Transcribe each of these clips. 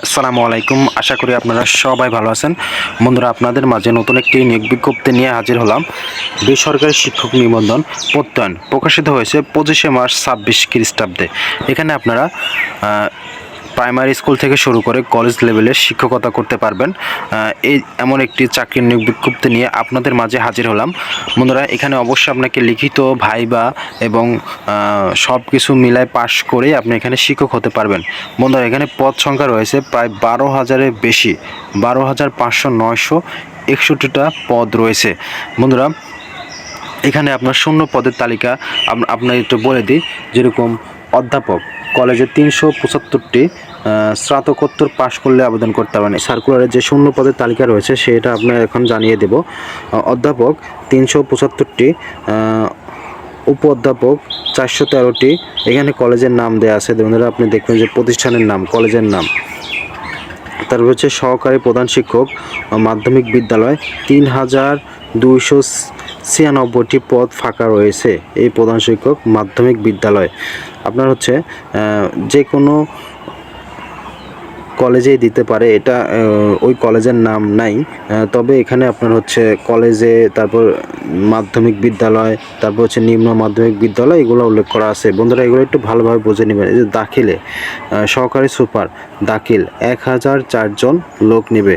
আসসালামু আলাইকুম। আশা করি আপনারা সবাই ভালো আছেন। বন্ধুরা, আপনাদের মাঝে নতুন একটি নিয়োগ বিজ্ঞপ্তি নিয়ে হাজির হলাম। বেসরকারি শিক্ষক নিবন্ধন প্রত্যয়ন প্রকাশিত হয়েছে 25শে মার্চ 26 খ্রিস্টাব্দে। এখানে আপনারা প্রাইমারি স্কুল থেকে শুরু করে কলেজ লেভেলের শিক্ষকতা করতে পারবেন। এই এমন একটি চাকরির নিয়োগ বিজ্ঞপ্তি নিয়ে আপনাদের মাঝে হাজির হলাম। বন্ধুরা, এখানে অবশ্যই আপনাকে লিখিত ভাইবা এবং সব কিছু মিলায় পাশ করেই আপনি এখানে শিক্ষক হতে পারবেন। বন্ধুরা, এখানে পদ সংখ্যা রয়েছে প্রায় 12,000-এর বেশি, 12,561টা পদ রয়েছে। বন্ধুরা, এখানে আপনার শূন্য পদের তালিকা আপনার একটু বলে দিই। যেরকম অধ্যাপক, কলেজে 375টি, স্নাতকোত্তর পাশ করলে আবেদন করতে পারবেন। সার্কুলারে যে শূন্য পদের তালিকা রয়েছে সেটা আপনার এখন জানিয়ে দেব। অধ্যাপক 375টি, উপ অধ্যাপক 413টি। এখানে কলেজের নাম দেওয়া আছে। বন্ধুরা, আপনি দেখবেন যে প্রতিষ্ঠানের নাম, কলেজের নাম। তারপর হচ্ছে সহকারী প্রধান শিক্ষক মাধ্যমিক বিদ্যালয় 3,296টি পদ ফাঁকা রয়েছে। এই প্রধান শিক্ষক মাধ্যমিক বিদ্যালয় আপনার হচ্ছে যে কোনো কলেজেই দিতে পারে। এটা ওই কলেজের নাম নাই, তবে এখানে আপনার হচ্ছে কলেজে, তারপর মাধ্যমিক বিদ্যালয়, তারপর হচ্ছে নিম্ন মাধ্যমিক বিদ্যালয়, এগুলো উল্লেখ করা আছে। বন্ধুরা, এগুলো একটু ভালোভাবে বুঝে নেবেন। এই যে দাখিলে সহকারী সুপার দাখিল 1004 জন লোক নেবে।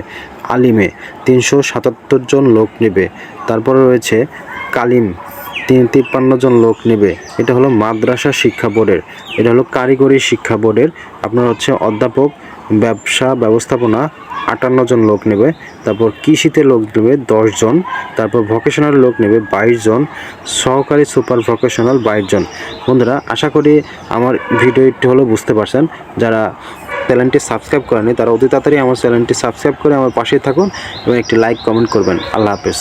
আলিমে 377 জন লোক নেবে। তারপরে রয়েছে কালিম 53 জন লোক নেবে। এটা হলো মাদ্রাসা শিক্ষা বোর্ডের, এটা হলো কারিগরি শিক্ষা বোর্ডের। আপনার হচ্ছে অধ্যাপক ব্যবসা ব্যবস্থাপনা 58 জন লোক নেবে। তারপর কৃষিতে লোক নেবে 10 জন। তারপর ভোকেশনাল লোক নেবে 22 জন। সহকারী সুপার ভোকেশনাল 22 জন। বন্ধুরা, আশা করি আমার ভিডিও একটু হলেও বুঝতে পারছেন। যারা চ্যানেলটি সাবস্ক্রাইব করেনি তারা অতি তাড়াতাড়ি আমার চ্যানেলটি সাবস্ক্রাইব করে আমার পাশেই থাকুন এবং একটি লাইক কমেন্ট করবেন। আল্লাহ হাফেজ।